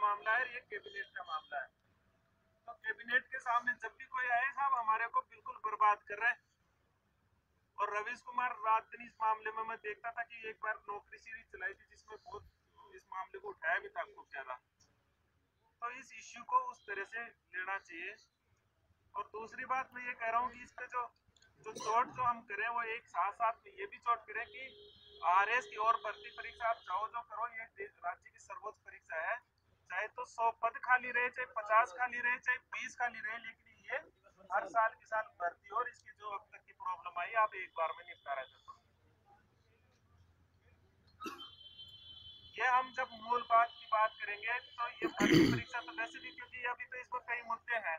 मामला है, ये कैबिनेट का मामला है। तो कैबिनेट के सामने जब भी कोई आए साहब हमारे को बिल्कुल बर्बाद कर रहे हैं। और रवीश कुमार रात दिन इस मामले में मैं देखता था कि एक बार नौकरी सीरीज चलाई थी जिसमें बहुत इस मामले को उठाया भी था खूब ज्यादा। तो इस इश्यू को उस तरह से लेना चाहिए। और दूसरी बात मैं ये कह रहा हूँ कि इस पे जो जो चोट जो हम करें वो एक साथ साथ में ये भी चोट करें कि आरएस की और भर्ती परीक्षा आप चाहो जो करो, ये राज्य की सर्वोच्च परीक्षा है। चाहे तो 100 पद खाली रहे, चाहे 50 खाली रहे, चाहे 20 खाली रहे, लेकिन ये हर साल की साल भर्ती हो और इसकी जो अब तक की प्रॉब्लम आई आप एक बार में निपटारा कर दो। ये हम जब मूल बात की बात करेंगे तो ये भर्ती परीक्षा तो वैसे भी, क्योंकि अभी तो इसमें कई मुद्दे हैं।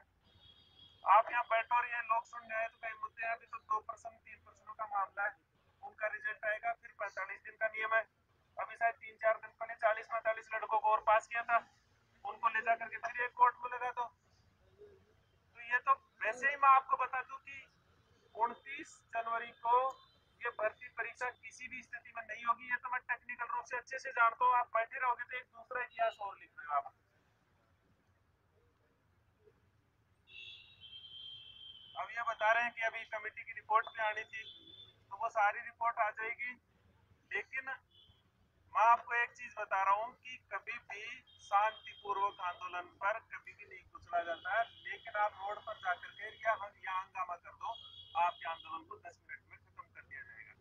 आप यहाँ बैठो और ये लोग सुन रहे हैं तो कई मुद्दे हैं। अभी तो 2% 3% का मामला है, उनका रिजल्ट आएगा, फिर 45 दिन का नियम है। अभी शायद 3-4 दिन पहले 40-45 लड़कों को और पास किया था, उनको ले जाकर के फिर एक कोर्ट में लगा दो। तो ये तो वैसे ही मैं आपको बता दूं कि 29 जनवरी को ये भर्ती परीक्षा किसी भी स्थिति में नहीं होगी। ये तो मैं टेक्निकल रूप से अच्छे से जानता हूँ। आप बैठे रहोगे तो एक दूसरा इतिहास और लिख रहे हो आप। अब ये बता रहे हैं कि अभी कमेटी की रिपोर्ट भी आनी थी, तो वो सारी रिपोर्ट आ जाएगी। लेकिन मैं आपको एक चीज बता रहा हूँ कि कभी भी शांतिपूर्वक आंदोलन पर कभी भी नहीं कुचला जाता है। लेकिन आप रोड पर जाकर के या हंगामा कर दो, आपके आंदोलन को 10 मिनट में खत्म कर दिया जाएगा।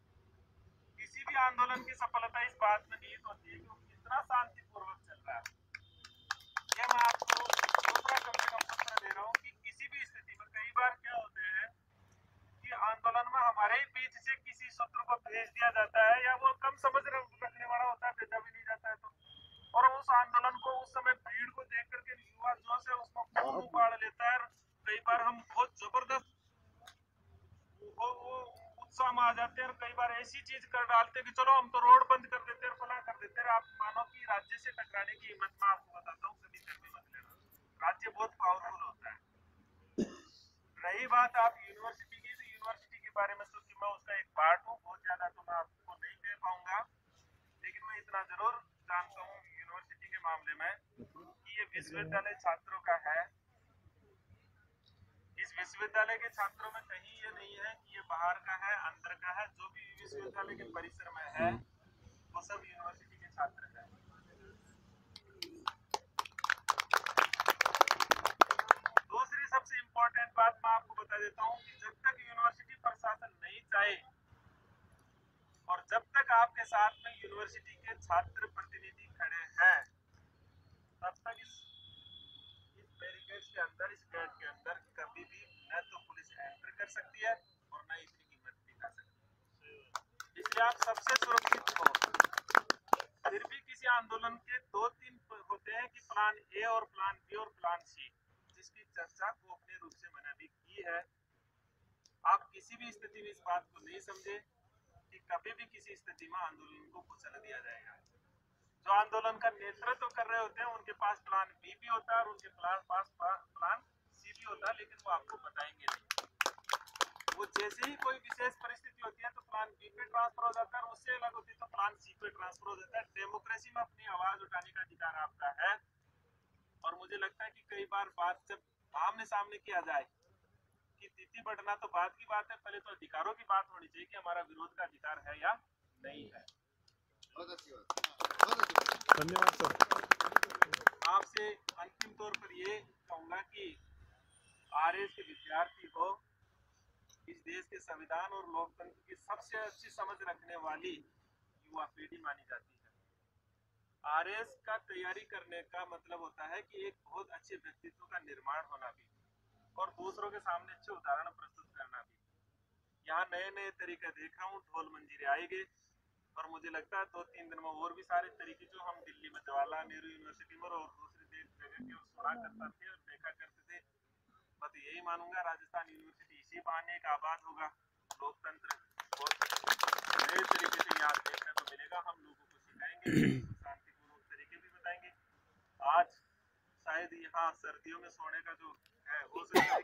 किसी भी आंदोलन की सफलता इस बात में निहित होती है कि वो कितना शांतिपूर्वक चल रहा है। ये मैं आपको दूसरा कम से कम पत्र दे रहा हूँ कि किसी भी स्थिति में कई बार क्या होते हैं कि आंदोलन में हमारे ही बीच से किसी सूत्र को भेज दिया जाता है, या वो कम समझ रखने वाला होता है, भेजा भी नहीं जाता है तो, और उस आंदोलन को उस समय भीड़ को देख करके युवा जोश है उसको खून उबाल लेता है। कई बार हम बहुत जबरदस्त वो उत्साह में आ जाते हैं और कई बार ऐसी चीज कर डालते हैं कि चलो हम तो रोड बंद कर देते हैं, फला कर देते हैं। आप मानो कि राज्य से टकराने की हिम्मत मैं आपको बताता हूँ कभी करने मत लेना। राज्य बहुत पावरफुल होता है। रही बात आप यूनिवर्सिटी की, तो यूनिवर्सिटी के बारे में सोचिए मैं उसका एक पार्ट हूँ, बहुत ज्यादा तो मैं आपको नहीं कह पाऊंगा। लेकिन मैं इतना जरूर जानता हूँ यूनिवर्सिटी के मामले में कि ये विश्वविद्यालय छात्रों का है। इस विश्वविद्यालय के छात्रों में कहीं ये नहीं है कि ये बाहर का है अंदर का है। जो भी विश्वविद्यालय के परिसर में है वो सब यूनिवर्सिटी के छात्र हैं। दूसरी सबसे इम्पोर्टेंट बात मैं आपको बता देता हूँ कि जब तक यूनिवर्सिटी प्रशासन नहीं चाहे और जब तक आपके साथ में यूनिवर्सिटी के छात्र प्रतिनिधि खड़े हैं, तब तक इस बैरिकेड्स के अंदर, इस गेट के अंदर कभी भी न तो पुलिस एंटर कर सकती है और न इतनी हिम्मत दिखा सकती है। इसलिए आप सबसे सुरक्षित हो। फिर भी किसी आंदोलन के 2-3 होते हैं कि प्लान ए और प्लान बी और प्लान सी, जिसकी चर्चा को अपने रूप से मैंने अभी की है। आप किसी भी स्थिति में इस बात को नहीं समझे कि कभी भी किसी स्थिति में आंदोलन को कुचल दिया जाएगा। जो आंदोलन का नेतृत्व कर रहे होते हैं उनके पास प्लान बी भी होता है और उनके पास प्लान सी भी होता है, लेकिन वो आपको बताएंगे नहीं। वो जैसे ही कोई विशेष परिस्थिति होती है तो प्लान बी पे ट्रांसफर हो जाता है, और उससे अलग होती है तो प्लान सी पे ट्रांसफर हो जाता है। डेमोक्रेसी में अपनी आवाज उठाने का अधिकार आपका है। और मुझे लगता है कि कई बार बात जब आमने सामने किया जाए कि तिथि बढ़ना तो बात की बात है, पहले तो अधिकारों की बात होनी चाहिए कि हमारा विरोध का अधिकार है या नहीं है। बहुत अच्छी बात, धन्यवाद सर। आपसे अंतिम तौर पर ये कहूंगा कि आरएस के विद्यार्थी हो, इस देश के संविधान और लोकतंत्र की सबसे अच्छी समझ रखने वाली युवा पीढ़ी मानी जाती है। आरएस का तैयारी करने का मतलब होता है कि एक बहुत अच्छे व्यक्तित्व का निर्माण होना भी, और दूसरों के सामने अच्छे उदाहरण प्रस्तुत करना भी। यहाँ नए नए तरीके देख रहा हूँ, ढोल मंजीरे आएंगे, और मुझे लगता है 2-3 दिन में और भी सारे तरीके जो हम दिल्ली में जवाहरलाल नेहरू यूनिवर्सिटी में और दूसरी जगह की सुना करते थे और देखा करते थे। मैं तो यही मानूंगा राजस्थान यूनिवर्सिटी इसी बहाने एक आबाद होगा। लोकतंत्र बहुत नए तरीके से यहाँ देखने को मिलेगा। हम लोगों को सिखाएंगे, शांतिपूर्वक तरीके भी बताएंगे। आज शायद यहाँ सर्दियों में सोने का जो है हो सकता है